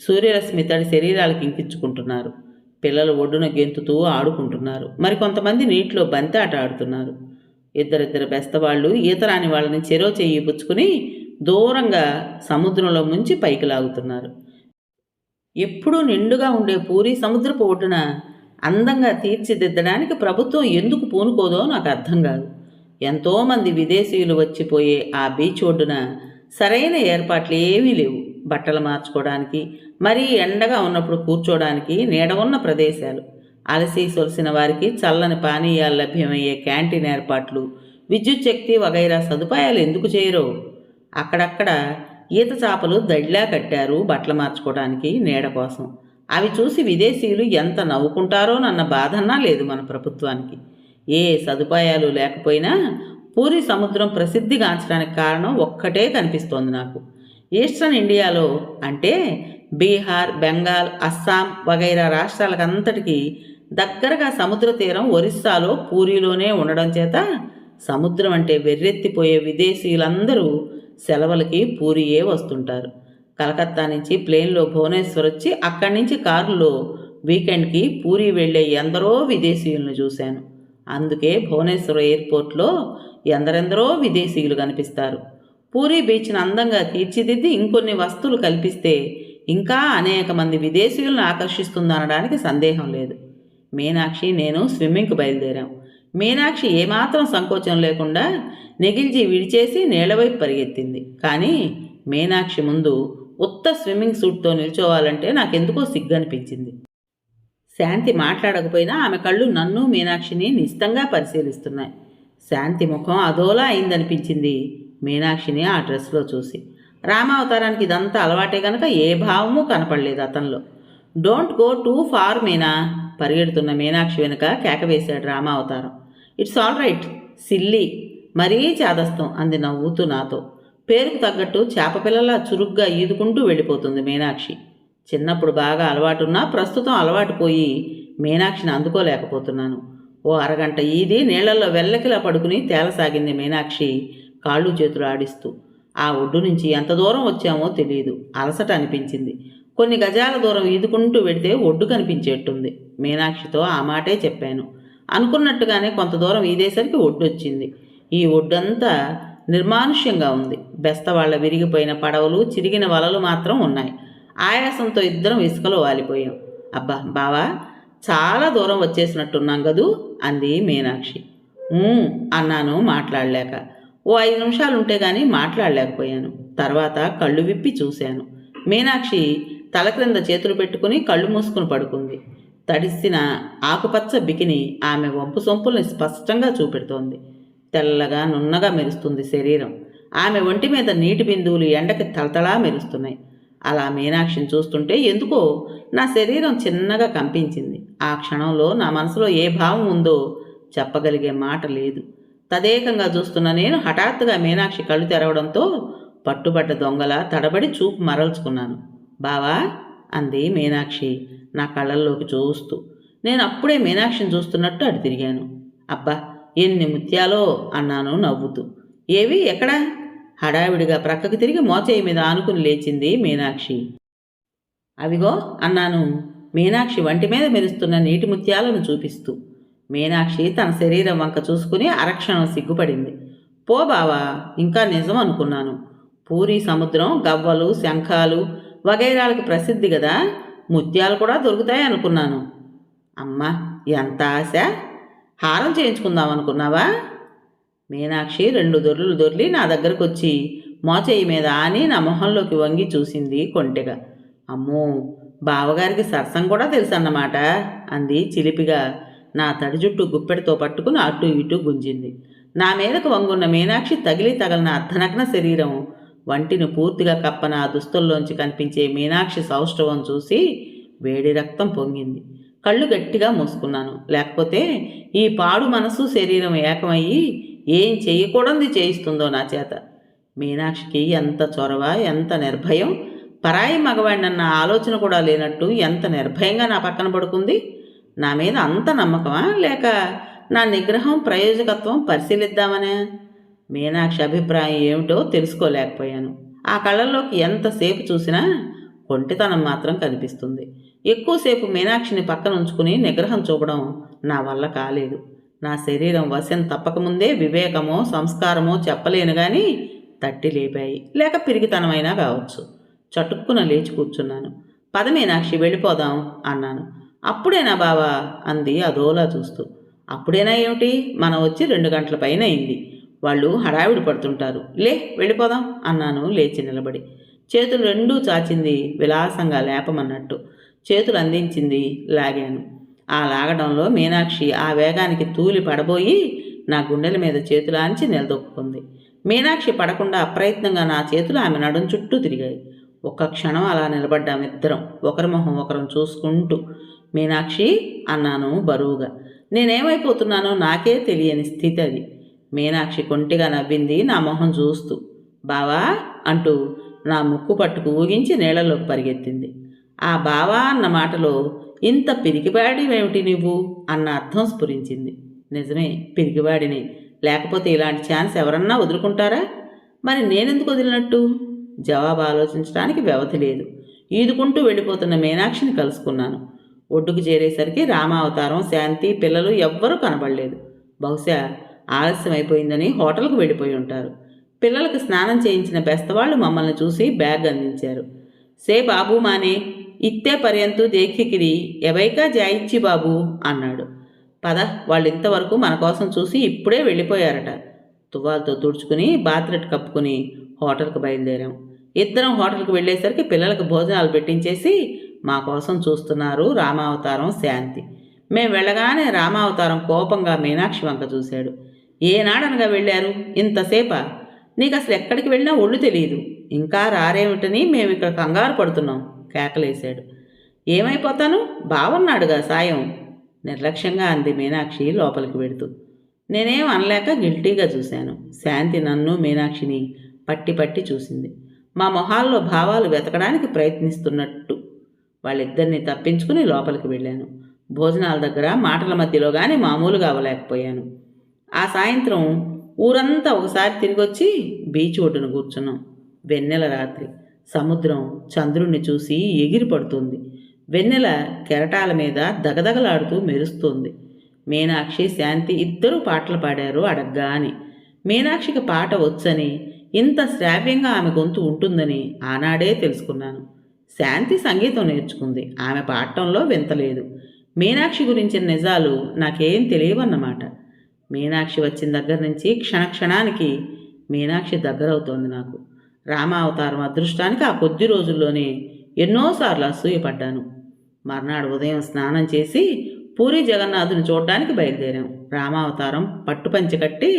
సూర్యరశ్మి తడి శరీరాలకు ఇంకించుకుంటున్నారు. పిల్లలు ఒడ్డున గెంతుతూ ఆడుకుంటున్నారు. మరికొంతమంది నీటిలో బంతి ఆట ఆడుతున్నారు. ఇద్దరిద్దరు బెస్తవాళ్ళు ఈత రాని వాళ్ళని చెరో చెయ్యి పుచ్చుకుని దూరంగా సముద్రంలో ముంచి పైకి లాగుతున్నారు. ఎప్పుడూ నిండుగా ఉండే పూరి సముద్రపు ఒడ్డున అందంగా తీర్చిదిద్దడానికి ప్రభుత్వం ఎందుకు పూనుకోదో నాకు అర్థం కాదు. ఎంతోమంది విదేశీయులు వచ్చిపోయే ఆ బీచ్ ఒడ్డున సరైన ఏర్పాట్లు ఏమీ లేవు. బట్టలు మార్చుకోవడానికి, మరీ ఎండగా ఉన్నప్పుడు కూర్చోడానికి నీడ ఉన్న ప్రదేశాలు, అలసి సొలిసిన వారికి చల్లని పానీయాలు లభ్యమయ్యే క్యాంటీన్ ఏర్పాట్లు, విద్యుత్ శక్తి వగైరా సదుపాయాలు ఎందుకు చేయరో. అక్కడక్కడ ఈత చాపలు దడిలా కట్టారు బట్టలు మార్చుకోవడానికి నీడ కోసం. అవి చూసి విదేశీయులు ఎంత నవ్వుకుంటారోనన్న బాధన్నా లేదు మన ప్రభుత్వానికి. ఏ సదుపాయాలు లేకపోయినా పూరి సముద్రం ప్రసిద్ధిగాంచడానికి కారణం ఒక్కటే కనిపిస్తోంది నాకు. ఈస్టర్న్ ఇండియాలో అంటే బీహార్, బెంగాల్, అస్సాం వగైరా రాష్ట్రాలకంతటికీ దగ్గరగా సముద్ర తీరం ఒరిస్సాలో పూరిలోనే ఉండడం చేత సముద్రం అంటే వెర్రెత్తిపోయే విదేశీయులందరూ సెలవులకి పూరియే వస్తుంటారు. కలకత్తా నుంచి ప్లేన్లో భువనేశ్వర్ వచ్చి అక్కడి నుంచి కారులో వీకెండ్కి పూరి వెళ్ళే ఎందరో విదేశీయులను చూశాను. అందుకే భువనేశ్వర్ ఎయిర్పోర్ట్లో ఎందరెందరో విదేశీయులు కనిపిస్తారు. పూరీ బీచ్ను అందంగా తీర్చిదిద్ది ఇంకొన్ని వస్తువులు కల్పిస్తే ఇంకా అనేక మంది విదేశీయులను ఆకర్షిస్తుందనడానికి సందేహం లేదు. మీనాక్షి నేను స్విమ్మింగ్కి బయలుదేరాం. మీనాక్షి ఏమాత్రం సంకోచం లేకుండా నెగిల్జీ విడిచేసి నీళ్లవైపు పరిగెత్తింది. కానీ మీనాక్షి ముందు ఉత్త స్విమ్మింగ్ సూట్తో నిల్చోవాలంటే నాకెందుకో సిగ్గనిపించింది. శాంతి మాట్లాడకపోయినా ఆమె కళ్ళు నన్ను మీనాక్షిని నిశితంగా పరిశీలిస్తున్నాయి. శాంతి ముఖం అదోలా అయిందనిపించింది మీనాక్షిని ఆ డ్రెస్లో చూసి. రామావతారానికి ఇదంతా అలవాటే కనుక ఏ భావమూ కనపడలేదు అతనిలో. Don't go too far Meena, పరిగెడుతున్న మీనాక్షి వెనుక కేకవేశాడు రామావతారం. ఇట్స్ ఆల్ రైట్ సిల్లీ, మరీ చాదస్తం అంది నవ్వుతూ నాతో. పేరుకు తగ్గట్టు చేపపిల్లలా చురుగ్గా ఈదుకుంటూ వెళ్ళిపోతుంది మీనాక్షి. చిన్నప్పుడు బాగా అలవాటున్నా ప్రస్తుతం అలవాటు పోయి మీనాక్షిని అందుకోలేకపోతున్నాను. ఓ అరగంట ఈది నీళ్లలో వెల్లకిలా పడుకుని తేలసాగింది మీనాక్షి కాళ్ళు చేతులు ఆడిస్తూ. ఆ ఒడ్డు నుంచి ఎంత దూరం వచ్చామో తెలియదు. అలసట అనిపించింది. కొన్ని గజాల దూరం ఈదుకుంటూ వెడితే ఒడ్డు కనిపించేట్టుంది. మీనాక్షితో ఆ మాటే చెప్పాను. అనుకున్నట్టుగానే కొంత దూరం ఈదేసరికి ఒడ్డు వచ్చింది. ఈ ఒడ్డంతా నిర్మానుష్యంగా ఉంది. బెస్తవాళ్ల విరిగిపోయిన పడవలు, చిరిగిన వలలు మాత్రం ఉన్నాయి. ఆయాసంతో ఇద్దరం ఇసుకలో వాలిపోయాం. అబ్బా బావా, చాలా దూరం వచ్చేసినట్టున్నాం కదూ అంది మీనాక్షి. అన్నాను మాట్లాడలేక. ఓ 5 నిమిషాలుంటే గాని మాట్లాడలేకపోయాను. తర్వాత కళ్ళు విప్పి చూశాను. మీనాక్షి తల క్రింద చేతులు పెట్టుకుని కళ్ళు మూసుకుని పడుకుంది. తడిసిన ఆకుపచ్చ బికిని ఆమె వంపు సొంపుల్ని స్పష్టంగా చూపెడుతోంది. తెల్లగా నున్నగా మెరుస్తుంది శరీరం. ఆమె ఒంటి మీద నీటి బిందువులు ఎండకి తలతలా మెరుస్తున్నాయి. అలా మీనాక్షిని చూస్తుంటే ఎందుకో నా శరీరం చిన్నగా కంపించింది. ఆ క్షణంలో నా మనసులో ఏ భావం ఉందో చెప్పగలిగే మాట లేదు. తదేకంగా చూస్తున్న నేను హఠాత్తుగా మీనాక్షి కళ్ళు తెరవడంతో పట్టుబడ్డ దొంగలా తడబడి చూపు మరల్చుకున్నాను. బావా అంది మీనాక్షి నా కళ్ళల్లోకి చూస్తూ. నేను అప్పుడే మీనాక్షిని చూస్తున్నట్టు అటు తిరిగాను. అబ్బా ఎన్ని ముత్యాలో అన్నాను నవ్వుతూ. ఏవి ఎక్కడా? హడావిడిగా ప్రక్కకి తిరిగి మోచేయి మీద ఆనుకుని లేచింది మీనాక్షి. అవిగో అన్నాను మీనాక్షి వంటి మీద మెరుస్తున్న నీటి ముత్యాలను చూపిస్తూ. మీనాక్షి తన శరీరం వంక చూసుకుని అరక్షణం సిగ్గుపడింది. పో బావా, ఇంకా నిజం అనుకున్నాను. పూరీ సముద్రం గవ్వలు శంఖాలు వగైరాలకు ప్రసిద్ధి కదా, ముత్యాలు కూడా దొరుకుతాయి అనుకున్నాను. అమ్మా ఎంత ఆశ! హారం చేయించుకుందాం అనుకున్నావా? మీనాక్షి 2 దొర్లులు దొర్లి నా దగ్గరకు వచ్చి మోచేయి మీద ఆని నా మొహంలోకి వంగి చూసింది కొంటెగా. అమ్మో, బావగారికి సరసం కూడా తెలుసన్నమాట అంది చిలిపిగా. నా తడి జుట్టు గుప్పెడితో పట్టుకుని అటు ఇటు గుంజింది. నా మీదకు వంగున్న మీనాక్షి తగిలి తగలిన అర్ధనగ్న శరీరం, వంటిని పూర్తిగా కప్పన ఆ దుస్తుల్లోంచి కనిపించే మీనాక్షి సౌష్ఠవం చూసి వేడి రక్తం పొంగింది. కళ్ళు గట్టిగా మూసుకున్నాను. లేకపోతే ఈ పాడు మనసు శరీరం ఏకమయ్యి ఏం చేయకూడదు చేయిస్తుందో నా చేత. మీనాక్షికి ఎంత చొరవ, ఎంత నిర్భయం! పరాయి మగవాడినన్న ఆలోచన కూడా లేనట్టు ఎంత నిర్భయంగా నా పక్కన పడుకుంది. నా మీద అంత నమ్మకమా, లేక నా నిగ్రహం ప్రయోజకత్వం పరిశీలిద్దామనే? మీనాక్షి అభిప్రాయం ఏమిటో తెలుసుకోలేకపోయాను. ఆ కళ్ళల్లోకి ఎంతసేపు చూసినా కొంటితనం మాత్రం కనిపిస్తుంది. ఎక్కువసేపు మీనాక్షిని పక్కన ఉంచుకుని నిగ్రహం చూపడం నా వల్ల కాలేదు. నా శరీరం వశం తప్పకముందే వివేకమో సంస్కారమో చెప్పలేను కానీ తట్టి లేపాయి, లేక పిరిగితనమైనా కావచ్చు. చటుక్కున లేచి కూర్చున్నాను. పద మీనాక్షి వెళ్ళిపోదాం అన్నాను. అప్పుడేనా బావా అంది అదోలా చూస్తూ. అప్పుడేనా ఏమిటి, మనం వచ్చి 2 గంటల పైన అయింది. వాళ్ళు హడావిడి పడుతుంటారు. లే వెళ్ళిపోదాం అన్నాను లేచి నిలబడి. చేతులు రెండూ చాచింది విలాసంగా లేపమన్నట్టు. చేతులు అందించింది, లాగాను. ఆ లాగడంలో మీనాక్షి ఆ వేగానికి తూలి పడబోయి నా గుండెల మీద చేతులు ఆంచి నిలదొక్కుంది. మీనాక్షి పడకుండా అప్రయత్నంగా నా చేతులు ఆమె నడుం చుట్టూ తిరిగాయి. ఒక్క క్షణం అలా నిలబడ్డామిద్దరం, ఒకరి మొహం ఒకరం చూసుకుంటూ. మీనాక్షి అన్నాను బరువుగా. నేనేమైపోతున్నానో నాకే తెలియని స్థితి అది. మీనాక్షి కొంటిగా నవ్వింది నా మొహం చూస్తూ. బావా అంటూ నా ముక్కు పట్టుకు ఊగించి నీళ్లలోకి పరిగెత్తింది. ఆ బావా అన్న మాటలో ఇంత పిరికివాడివేమిటి నువ్వు అన్న అర్థం స్ఫురించింది. నిజమే, పిరికివాడిని. లేకపోతే ఇలాంటి ఛాన్స్ ఎవరన్నా వదులుకుంటారా? మరి నేనెందుకు వదిలినట్టు? జవాబు ఆలోచించడానికి వ్యవధి లేదు. ఈదుకుంటూ వెళ్ళిపోతున్న మీనాక్షిని కలుసుకున్నాను. ఒడ్డుకు చేరేసరికి రామావతారం, శాంతి, పిల్లలు ఎవ్వరూ కనబడలేదు. బహుశా ఆలస్యం అయిపోయిందని హోటల్కు వెళ్ళిపోయి ఉంటారు. పిల్లలకు స్నానం చేయించిన బెస్తవాళ్ళు మమ్మల్ని చూసి బ్యాగ్ అందించారు. సే బాబూ మానే ఇత్తే పర్యంతు దేఖికిరి ఎవైకా జాయిచ్చి బాబు అన్నాడు. పద, వాళ్ళు ఇంతవరకు మన కోసం చూసి ఇప్పుడే వెళ్ళిపోయారట. తువ్వాలతో తుడుచుకుని బాత్రెట్ కప్పుకుని హోటల్కి బయలుదేరాం. ఇద్దరం హోటల్కి వెళ్ళేసరికి పిల్లలకు భోజనాలు పెట్టించేసి మా కోసం చూస్తున్నారు రామావతారం, శాంతి. మేం వెళ్ళగానే రామావతారం కోపంగా మీనాక్షి వంక చూశాడు. ఏనాడనగా వెళ్ళారు? ఇంతసేపా? నీకు అసలు ఎక్కడికి వెళ్ళినా ఒళ్ళు తెలియదు. ఇంకా రారేమిటని మేము ఇక్కడ కంగారు పడుతున్నాం కేకలేశాడు. ఏమైపోతాను, బావన్నాడుగా సాయం నిర్లక్ష్యంగా అంది మీనాక్షి లోపలికి వెడుతూ. నేనేం అనలేక గిల్టీగా చూశాను. శాంతి నన్ను మీనాక్షిని పట్టి పట్టి చూసింది. మా మొహాల్లో భావాలు వెతకడానికి ప్రయత్నిస్తున్నట్టు. వాళ్ళిద్దరిని తప్పించుకుని లోపలికి వెళ్ళాను. భోజనాల దగ్గర మాటల మధ్యలో కానీ మామూలుగా అవ్వలేకపోయాను. ఆ సాయంత్రం ఊరంతా ఒకసారి తిరిగొచ్చి బీచ్ ఒడ్డున కూర్చున్నాం. వెన్నెల రాత్రి. సముద్రం చంద్రుణ్ణి చూసి ఎగిరి పడుతుంది. వెన్నెల కెరటాల మీద దగదగలాడుతూ మెరుస్తుంది. మీనాక్షి, శాంతి ఇద్దరూ పాటలు పాడారు అడగ్గాని. మీనాక్షికి పాట వచ్చని, ఇంత శ్రావ్యంగా ఆమె గొంతు ఉంటుందని ఆనాడే తెలుసుకున్నాను. శాంతి సంగీతం నేర్చుకుంది. ఆమె పాడటంలో వింతలేదు. మీనాక్షి గురించిన నిజాలు నాకేం తెలియవన్నమాట. మీనాక్షి వచ్చిన దగ్గర నుంచి క్షణక్షణానికి మీనాక్షి దగ్గరవుతోంది నాకు. రామావతారం అదృష్టానికి ఆ కొద్ది రోజుల్లోనే ఎన్నోసార్లు అసూయపడ్డాను. మర్నాడు ఉదయం స్నానం చేసి పూరి జగన్నాథుని చూడ్డానికి బయలుదేరాం. రామావతారం పట్టుపంచి కట్టి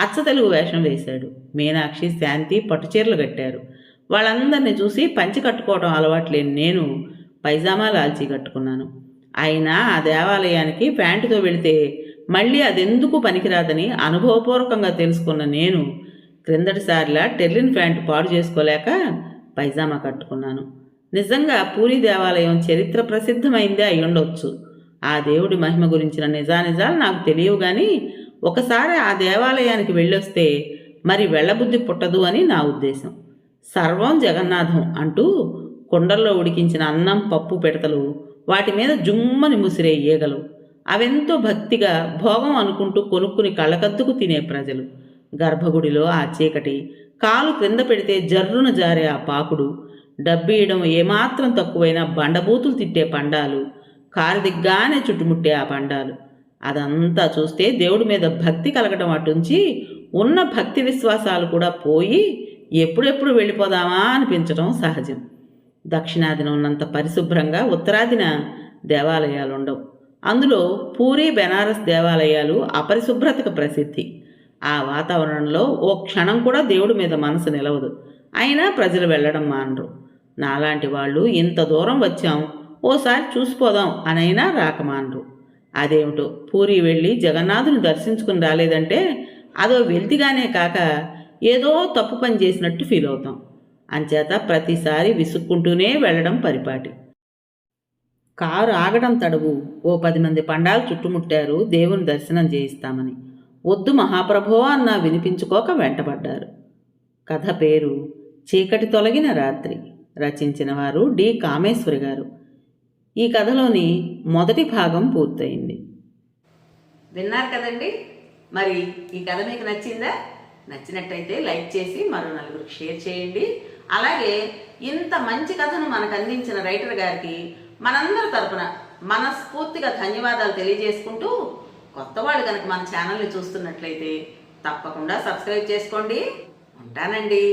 అచ్చతెలుగు వేషం వేశాడు. మీనాక్షి, శాంతి పట్టుచీరలు కట్టారు. వాళ్ళందరినీ చూసి పంచి కట్టుకోవడం అలవాట్లేని నేను పైజామా లాల్చీ కట్టుకున్నాను. అయినా ఆ దేవాలయానికి ప్యాంటుతో వెళితే మళ్ళీ అదెందుకు పనికిరాదని అనుభవపూర్వకంగా తెలుసుకున్న నేను క్రిందటిసారిలా టెర్లిన్ ప్యాంటు పాడు చేసుకోలేక పైజామా కట్టుకున్నాను. నిజంగా పూరి దేవాలయం చరిత్ర ప్రసిద్ధమైందే అయ్యుండొచ్చు. ఆ దేవుడి మహిమ గురించిన నిజానిజాలు నాకు తెలియవు కానీ ఒకసారి ఆ దేవాలయానికి వెళ్ళొస్తే మరి వెళ్ళబుద్ధి పుట్టదు అని నా ఉద్దేశం. సర్వం జగన్నాథం అంటూ కుండల్లో ఉడికించిన అన్నం, పప్పు పిడతలు, వాటి మీద జుమ్మని ముసిరే ఈగలు, అవెంతో భక్తిగా భోగం అనుకుంటూ కొనుక్కుని కళ్ళకద్దుకు తినే ప్రజలు, గర్భగుడిలో ఆ చీకటి, కాలు క్రింద పెడితే జర్రున జారే ఆ పాకుడు, డబ్బీయడం ఏమాత్రం తక్కువైనా బండబూతులు తిట్టే పండాలు, కారు దిగ్గానే చుట్టుముట్టే ఆ పండాలు, అదంతా చూస్తే దేవుడి మీద భక్తి కలగడం అటుంచి ఉన్న భక్తి విశ్వాసాలు కూడా పోయి ఎప్పుడెప్పుడు వెళ్ళిపోదామా అనిపించడం సహజం. దక్షిణాదిన ఉన్నంత పరిశుభ్రంగా ఉత్తరాదిన దేవాలయాలు ఉండవు. అందులో పూరి, బెనారస్ దేవాలయాలు అపరిశుభ్రతకు ప్రసిద్ధి. ఆ వాతావరణంలో ఓ క్షణం కూడా దేవుడి మీద మనసు నిలవదు. అయినా ప్రజలు వెళ్ళడం మానరు. నాలాంటి వాళ్ళు ఇంత దూరం వచ్చాం, ఓసారి చూసిపోదాం అనైనా రాక మానరు. అదేమిటో పూరి వెళ్ళి జగన్నాథుని దర్శించుకుని రాలేదంటే అదో వెల్తిగానే కాక ఏదో తప్పు పని చేసినట్టు ఫీల్ అవుతాం. అంచేత ప్రతిసారి విసుక్కుంటూనే వెళ్ళడం పరిపాటి. కారు ఆగడం తడువు ఓ 10 మంది పండాలు చుట్టుముట్టారు దేవుని దర్శనం చేయిస్తామని. వద్దు మహాప్రభో అన్నా వినిపించుకోక వెంటబడ్డారు. కథ పేరు చీకటి తొలగిన రాత్రి. రచించిన వారు డి. కామేశ్వరి గారు. ఈ కథలోని మొదటి భాగం పూర్తయింది. విన్నారు కదండి. మరి ఈ కథ మీకు నచ్చిందా? నచ్చినట్టయితే లైక్ చేసి మరో నలుగురికి షేర్ చేయండి. అలాగే ఇంత మంచి కథను మనకు అందించిన రైటర్ గారికి మనందరి తరపున మనస్ఫూర్తిగా ధన్యవాదాలు తెలియజేసుకుంటూ, కొత్త వాళ్ళు కనుక మన ఛానల్ని చూస్తున్నట్లయితే తప్పకుండా సబ్స్క్రైబ్ చేసుకోండి. ఉంటానండి.